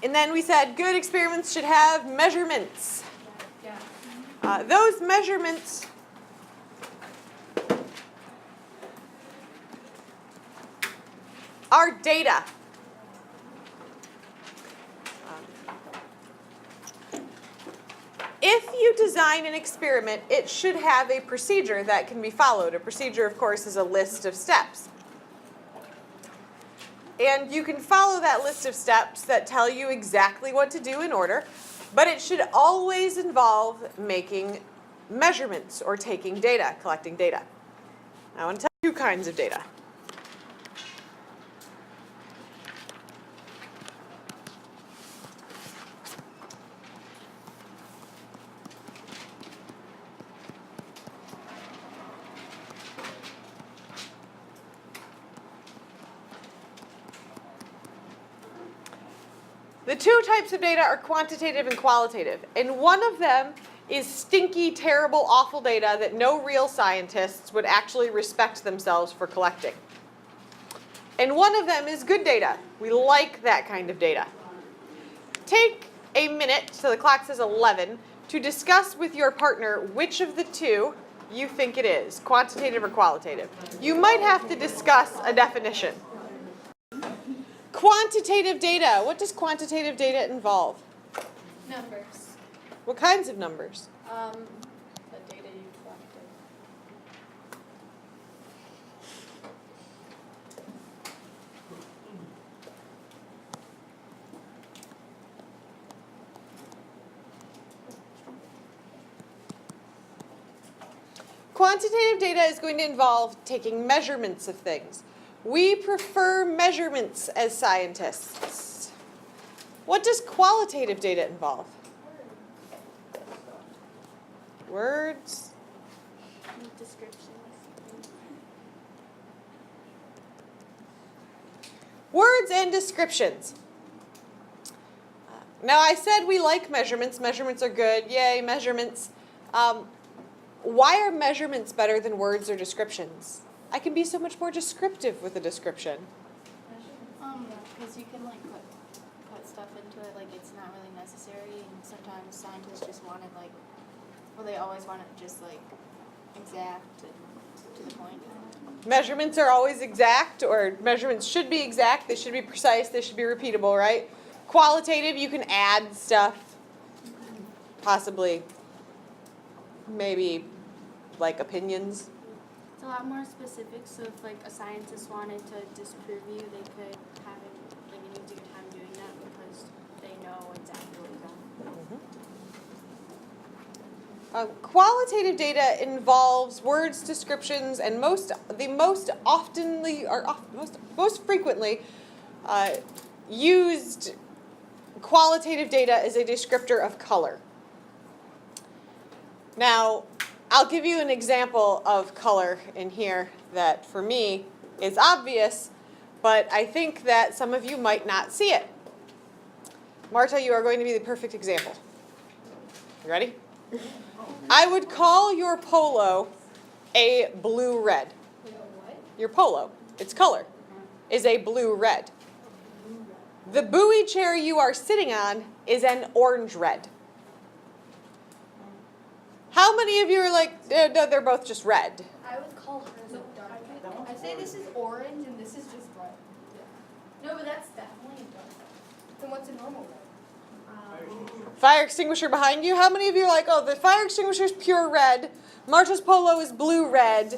And then we said good experiments should have measurements. Yeah. Those measurements are data. If you design an experiment, it should have a procedure that can be followed. A procedure, of course, is a list of steps. And you can follow that list of steps that tell you exactly what to do in order, but it should always involve making measurements or taking data, collecting data. I want to tell you 2 kinds of data. The 2 types of data are quantitative and qualitative, and one of them is stinky, terrible, awful data that no real scientists would actually respect themselves for collecting. And one of them is good data. We like that kind of data. Take a minute, so the clock says 11, to discuss with your partner which of the 2 you think it is, quantitative or qualitative. You might have to discuss a definition. Quantitative data. What does quantitative data involve? Numbers. What kinds of numbers? The data you collected. Quantitative data is going to involve taking measurements of things. We prefer measurements as scientists. What does qualitative data involve? Words. Descriptions. Words and descriptions. Now I said we like measurements. Measurements are good. Yay, measurements. Why are measurements better than words or descriptions? I can be so much more descriptive with a description. Because you can like put stuff into it, like it's not really necessary, and sometimes scientists just want it like, well, they always want it just like exact and to the point. Measurements are always exact, or measurements should be exact. They should be precise. They should be repeatable, right? Qualitative, you can add stuff, possibly, maybe like opinions. It's a lot more specific, so if like a scientist wanted to disprove you, they could have it like an easier time doing that because they know exactly what you're doing. Qualitative data involves words, descriptions, and most frequently used qualitative data is a descriptor of color. Now, I'll give you an example of color in here that for me is obvious, but I think that some of you might not see it. Marta, you are going to be the perfect example. You ready? I would call your polo a blue-red. Your polo, its color, is a blue-red. The buoy chair you are sitting on is an orange-red. How many of you are like, no, they're both just red? I would call hers a dark. I'd say this is orange and this is just red. No, but that's definitely dark. Then what's a normal red? Fire extinguisher behind you. How many of you are like, oh, the fire extinguisher is pure red, Marta's polo is blue-red,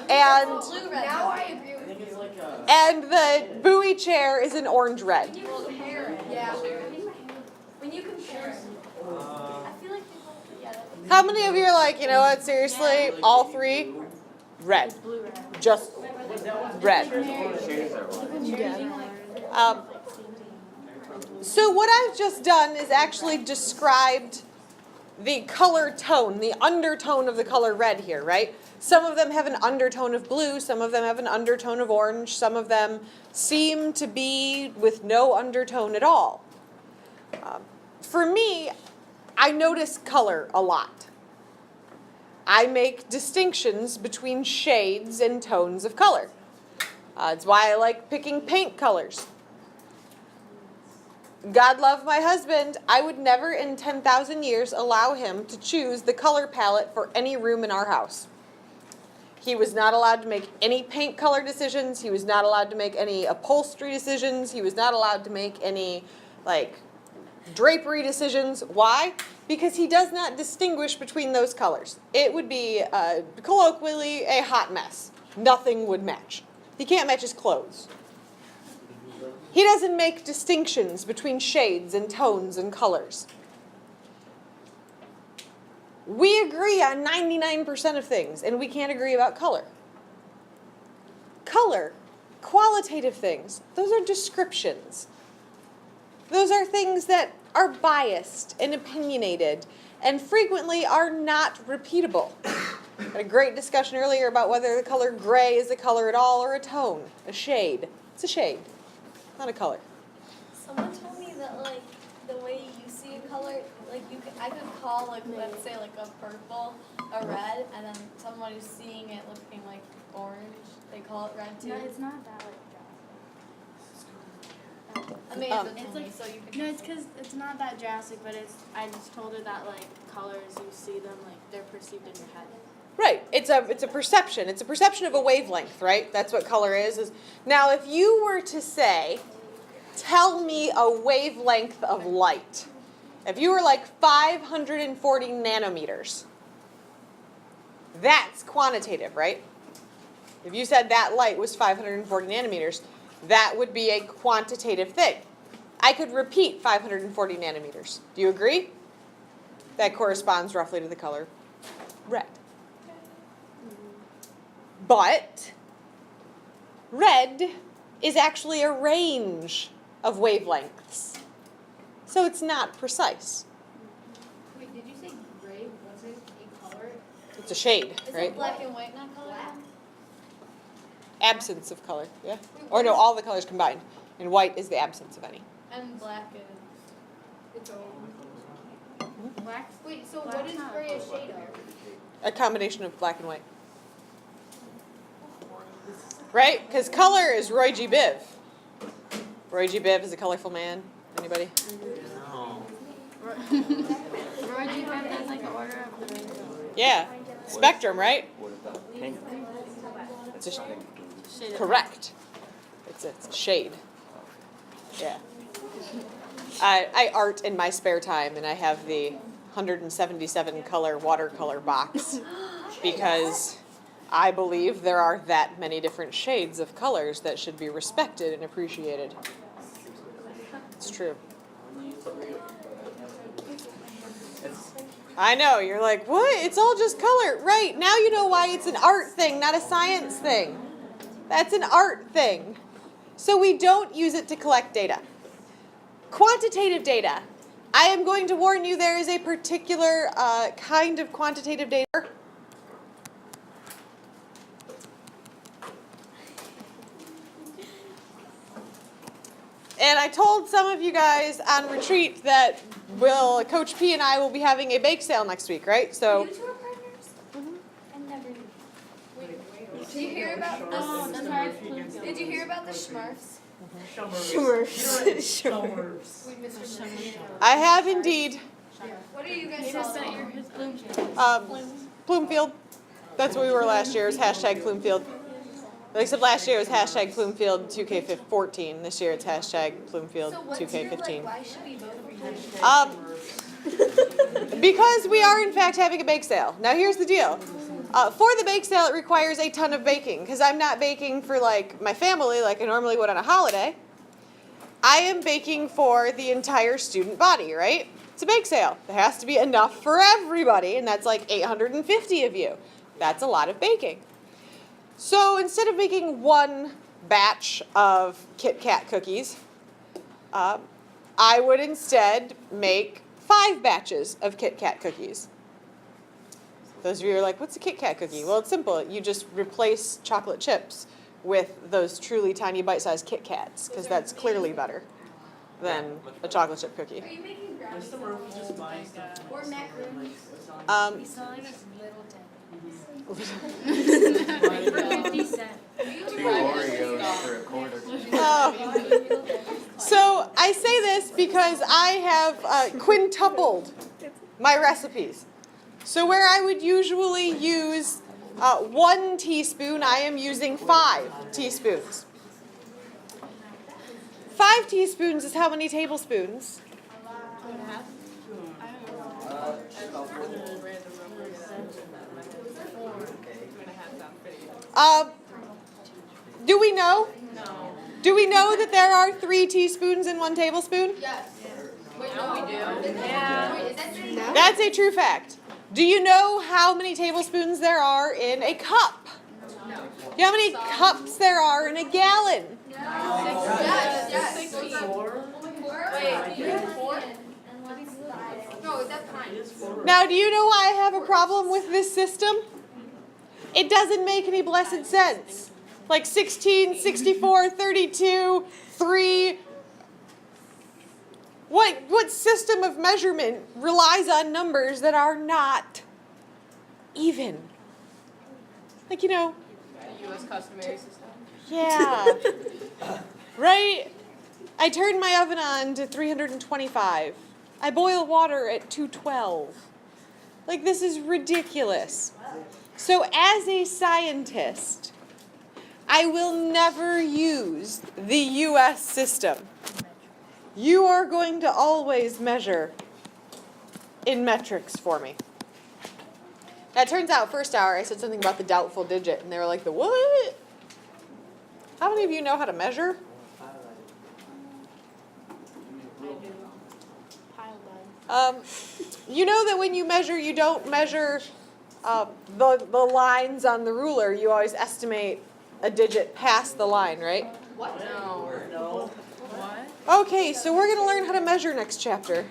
and Blue red. Now I agree with you. and the buoy chair is an orange-red. When you compare it. Yeah. When you compare it. I feel like people, yeah. How many of you are like, you know what, seriously, all 3, red, just red. So what I've just done is actually described the color tone, the undertone of the color red here, right? Some of them have an undertone of blue, some of them have an undertone of orange, some of them seem to be with no undertone at all. For me, I notice color a lot. I make distinctions between shades and tones of color. It's why I like picking paint colors. God love my husband, I would never in 10,000 years allow him to choose the color palette for any room in our house. He was not allowed to make any paint color decisions. He was not allowed to make any upholstery decisions. He was not allowed to make any, like, drapery decisions. Why? Because he does not distinguish between those colors. It would be, colloquially, a hot mess. Nothing would match. He can't match his clothes. He doesn't make distinctions between shades and tones and colors. We agree on 99% of things, and we can't agree about color. Color, qualitative things, those are descriptions. Those are things that are biased and opinionated and frequently are not repeatable. Had a great discussion earlier about whether the color gray is a color at all or a tone, a shade. It's a shade, not a color. Someone told me that like the way you see a color, like I could call like let's say like a purple a red, and then someone who's seeing it looking like orange, they call it red too. No, it's not that like drastic. I mean, It's like so you can. no, it's because it's not that drastic, but I just told her that like colors you see them like they're perceived in your head. Right. It's a perception. It's a perception of a wavelength, right? That's what color is. Now, if you were to say, tell me a wavelength of light. If you were like 540 nanometers, that's quantitative, right? If you said that light was 540 nanometers, that would be a quantitative thing. I could repeat 540 nanometers. Do you agree? That corresponds roughly to the color red. But red is actually a range of wavelengths. So it's not precise. Wait, did you say gray wasn't a color? It's a shade, Is right? it black and white not color? Black? Absence of color, yeah? Or no, all the colors combined. And white is the absence of any. And black is. It's all. Black. Wait, so Black's what is not gray a color. shade of? A combination of black and white. Right? Because color is Roy G. Biv. Roy G. Biv is a colorful man. Anybody? Roy G. Biv does like an order of the rainbow. Yeah. Spectrum, right? What about pink? It's a Shade of correct. It's a shade. Yeah. I art in my spare time, and I have the 177 color watercolor box because I believe there are that many different shades of colors that should be respected and appreciated. It's true. I know, you're like, what? It's all just color. Right, now you know why it's an art thing, not a science thing. That's an art thing. So we don't use it to collect data. Quantitative data. I am going to warn you there is a particular kind of quantitative data. And I told some of you guys on retreat that Coach P and I will be having a bake sale next week, right? So You two are partners? I never knew. Did you hear about Did you hear about the Smurfs? Wait, Mr. Smurf. I have indeed. What are you guys He just selling? sent your his bloom. Bloomfield. That's what we were last year. It was hashtag Bloomfield. Except last year it was hashtag Bloomfield 2K14. This year it's hashtag Bloomfield So what's your, like, 2K15. why should we vote for you? Because we are in fact having a bake sale. Now here's the deal. For the bake sale, it requires a ton of baking because I'm not baking for like my family like I normally would on a holiday. I am baking for the entire student body, right? It's a bake sale. There has to be enough for everybody, and that's like 850 of you. That's a lot of baking. So instead of making one batch of Kit Kat cookies, I would instead make 5 batches of Kit Kat cookies. Those of you are like, what's a Kit Kat cookie? Well, it's simple. You just replace chocolate chips with those truly tiny bite-sized Kit Kats, because that's clearly better than a chocolate chip cookie. Are you making brownies or macaroni? Um, For 50 cents. Two Oreos for a quarter. oh. So I say this because I have quintupled my recipes. So where I would usually use 1 teaspoon, I am using 5 teaspoons. 5 teaspoons is how many tablespoons? Do we know? No. Do we know that there are 3 teaspoons in 1 tablespoon? Yes. Wait, no, we do. Yeah. Wait, is that true? No. That's a true fact. Do you know how many tablespoons there are in a cup? No. Do you know how many cups there are in a gallon? Yes. 16. Wait, you have 4? No, is that pints? Now, do you know why I have a problem with this system? It doesn't make any blessed sense. Like 16, 64, 32, 3. What system of measurement relies on numbers that are not even? Like, The U.S. customary system. yeah. Right? I turn my oven on to 325. I boil water at 212. Like, this is ridiculous. So as a scientist, I will never use the U.S. system. You are going to always measure in metrics for me. Now, it turns out, first hour, I said something about the doubtful digit, and they were like, the what? How many of you know how to measure? You know that when you measure, you don't measure the lines on the ruler. You always estimate a digit past the line, right? What? No. What? Okay, so we're going to learn how to measure next chapter.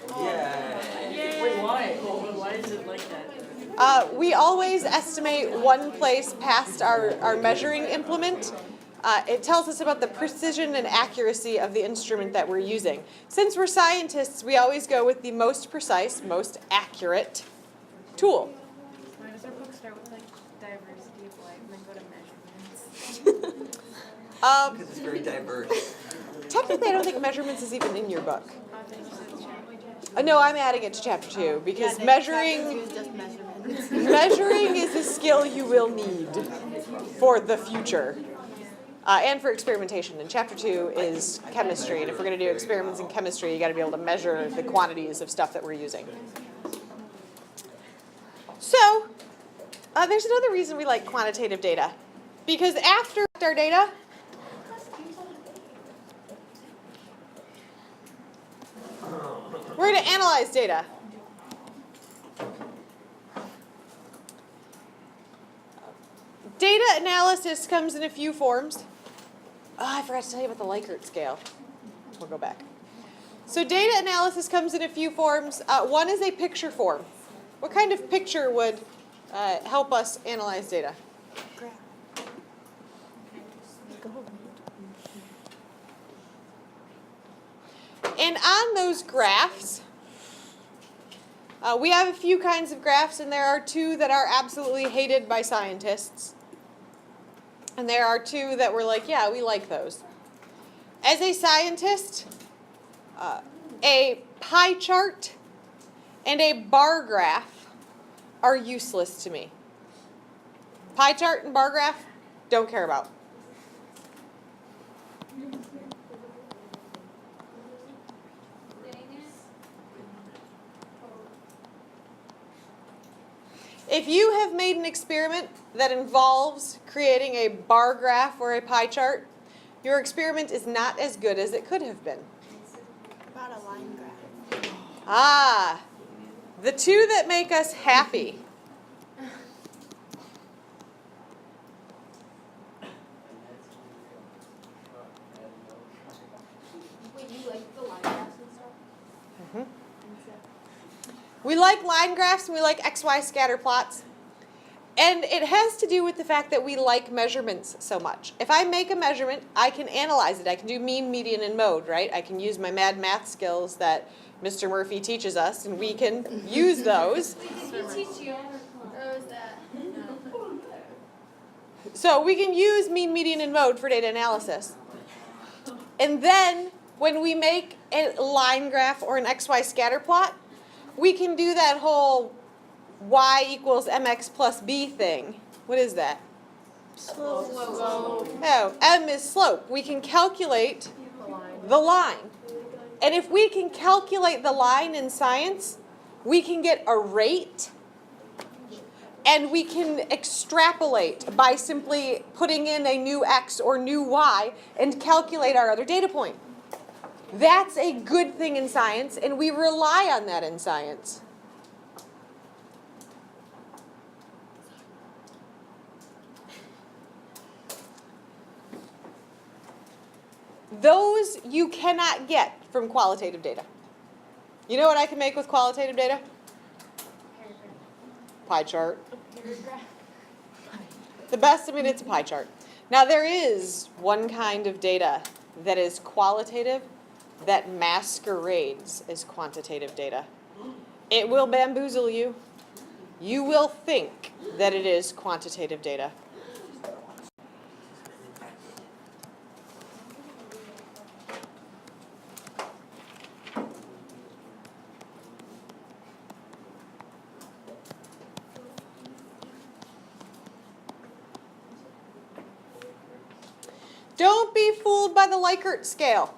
Wait, why? Why is it like that? We always estimate one place past our measuring implement. It tells us about the precision and accuracy of the instrument that we're using. Since we're scientists, we always go with the most precise, most accurate tool. Why does our book start with diversity of life and then go to measurements? Because it's very diverse. Technically, I don't think measurements is even in your book. No, I'm adding it to chapter 2 because measuring is a skill you will need for the future. And for experimentation. And chapter 2 is chemistry. And if we're going to do experiments in chemistry, you got to be able to measure the quantities of stuff that we're using. So, there's another reason we like quantitative data. Because after our data, we're going to analyze data. Data analysis comes in a few forms. Oh, I forgot to tell you about the Likert scale. We'll go back. So data analysis comes in a few forms. One is a picture form. What kind of picture would help us analyze data? And on those graphs, we have a few kinds of graphs, and there are 2 that are absolutely hated by scientists. And there are 2 that we're like, yeah, we like those. As a scientist, a pie chart and a bar graph are useless to me. Pie chart and bar graph, don't care about. If you have made an experiment that involves creating a bar graph or a pie chart, your experiment is not as good as it could have been. About a line graph. Ah, the 2 that make us happy. Wait, you like the line graphs and stuff? We like line graphs and we like XY scatter plots. And it has to do with the fact that we like measurements so much. If I make a measurement, I can analyze it. I can do mean, median, and mode, right? I can use my mad math skills that Mr. Murphy teaches us, and we can use those. Did he teach you? Or was that? So we can use mean, median, and mode for data analysis. And then when we make a line graph or an XY scatter plot, we can do that whole y equals mx plus b thing. What is that? Slope. Oh, m is slope. We can calculate the line. And if we can calculate the line in science, we can get a rate, and we can extrapolate by simply putting in a new x or new y and calculate our other data point. That's a good thing in science, and we rely on that in science. Those you cannot get from qualitative data. You know what I can make with qualitative data? Pie chart. The best, it's a pie chart. Now there is one kind of data that is qualitative that masquerades as quantitative data. It will bamboozle you. You will think that it is quantitative data. Don't be fooled by the Likert scale.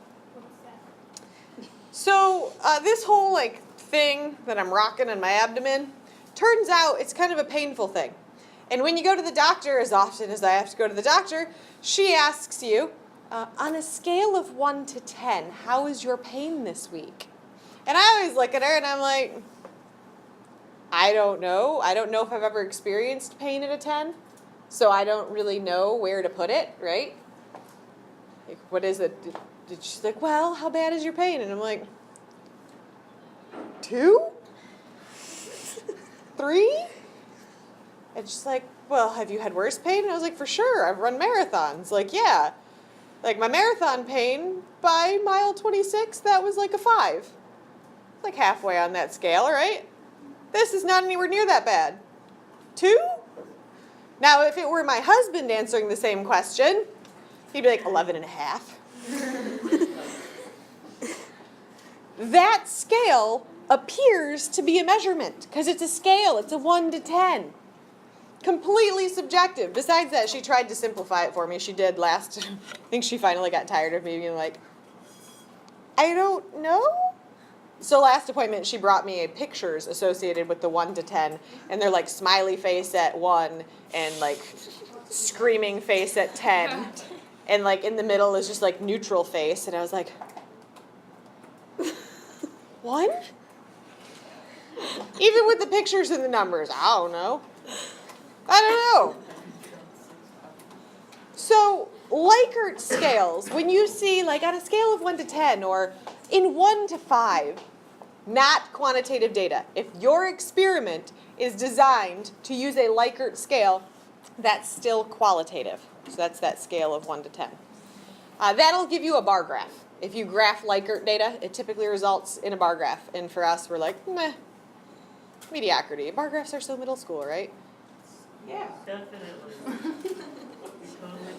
So this whole thing that I'm rocking in my abdomen, turns out it's kind of a painful thing. And when you go to the doctor, as often as I have to go to the doctor, she asks you, on a scale of 1 to 10, how is your pain this week? And I always look at her and I'm like, I don't know. I don't know if I've ever experienced pain at a 10, so I don't really know where to put it, right? What is it? She's like, well, how bad is your pain? And I'm like, 2? 3? And she's like, well, have you had worse pain? And I was like, for sure, I've run marathons. Like, yeah. Like, my marathon pain by mile 26, that was like a 5. Like halfway on that scale, right? This is not anywhere near that bad. 2? Now, if it were my husband answering the same question, he'd be like 11 and a half. That scale appears to be a measurement because it's a scale. It's a 1 to 10. Completely subjective. Besides that, she tried to simplify it for me. She did last. I think she finally got tired of me being like, I don't know. So last appointment, she brought me pictures associated with the 1 to 10, and they're like smiley face at 1 and like screaming face at 10. And like in the middle is just like neutral face. And I was like, 1? Even with the pictures and the numbers, I don't know. So Likert scales, when you see like on a scale of 1 to 10 or in 1 to 5, not quantitative data. If your experiment is designed to use a Likert scale, that's still qualitative. So that's that scale of 1 to 10. That'll give you a bar graph. If you graph Likert data, it typically results in a bar graph. And for us, we're like, meh, mediocrity. Bar graphs are so middle school, right? Yeah. Definitely. We totally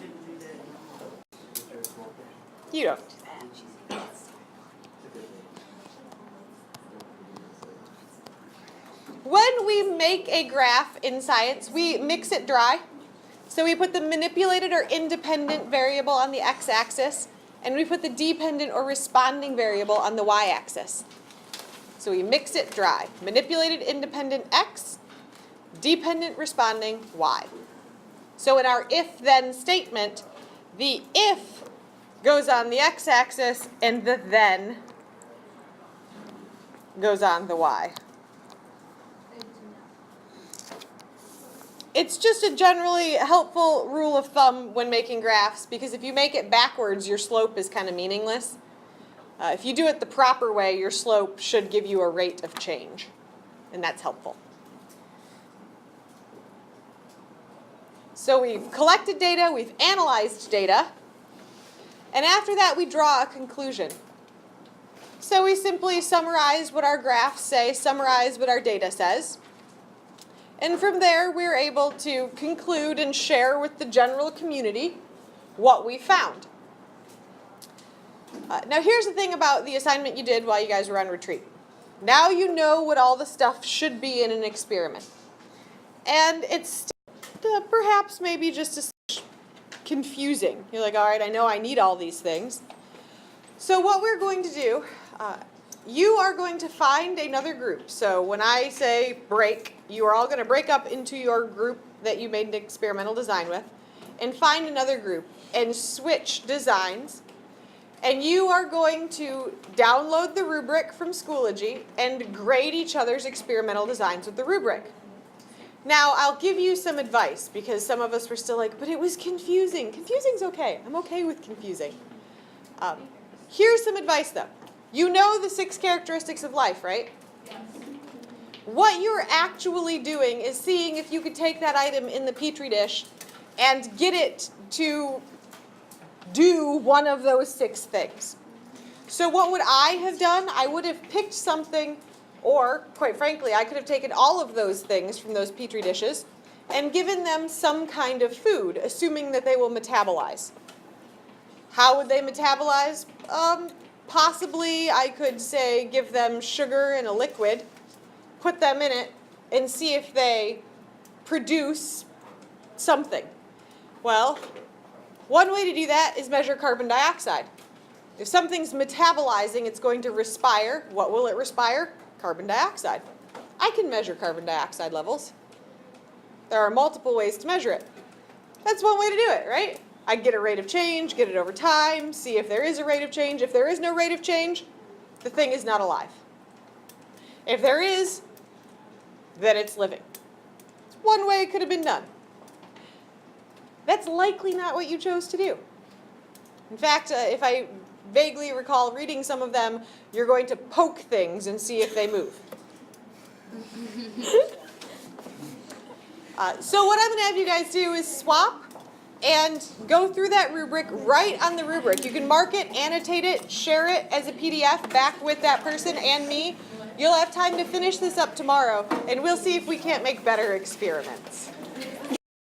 didn't do that. You don't do that. When we make a graph in science, we mix it dry. So we put the manipulated or independent variable on the x-axis, and we put the dependent or responding variable on the y-axis. So we mix it dry. Manipulated independent x, dependent responding y. So in our if-then statement, the if goes on the x-axis and the then goes on the y. It's just a generally helpful rule of thumb when making graphs, because if you make it backwards, your slope is kind of meaningless. If you do it the proper way, your slope should give you a rate of change, and that's helpful. So we've collected data, we've analyzed data, and after that we draw a conclusion. So we simply summarize what our graphs say, summarize what our data says. And from there, we're able to conclude and share with the general community what we found. Now here's the thing about the assignment you did while you guys were on retreat. Now you know what all the stuff should be in an experiment. And it's perhaps maybe just a confusing. You're like, all right, I know I need all these things. So what we're going to do, you are going to find another group. So when I say break, you are all going to break up into your group that you made an experimental design with and find another group and switch designs. And you are going to download the rubric from Schoology and grade each other's experimental designs with the rubric. Now, I'll give you some advice because some of us were still like, but it was confusing. Confusing's okay. I'm okay with confusing. Here's some advice though. You know the 6 characteristics of life, right? Yes. What you're actually doing is seeing if you could take that item in the Petri dish and get it to do one of those 6 things. So what would I have done? I would have picked something, or quite frankly, I could have taken all of those things from those Petri dishes and given them some kind of food, assuming that they will metabolize. How would they metabolize? Possibly I could say give them sugar in a liquid, put them in it, and see if they produce something. Well, one way to do that is measure carbon dioxide. If something's metabolizing, it's going to respire. What will it respire? Carbon dioxide. I can measure carbon dioxide levels. There are multiple ways to measure it. That's one way to do it, right? I get a rate of change, get it over time, see if there is a rate of change. If there is no rate of change, the thing is not alive. If there is, then it's living. It's one way it could have been done. That's likely not what you chose to do. In fact, if I vaguely recall reading some of them, you're going to poke things and see if they move. So what I'm going to have you guys do is swap and go through that rubric right on the rubric. You can mark it, annotate it, share it as a PDF back with that person and me. You'll have time to finish this up tomorrow, and we'll see if we can't make better experiments.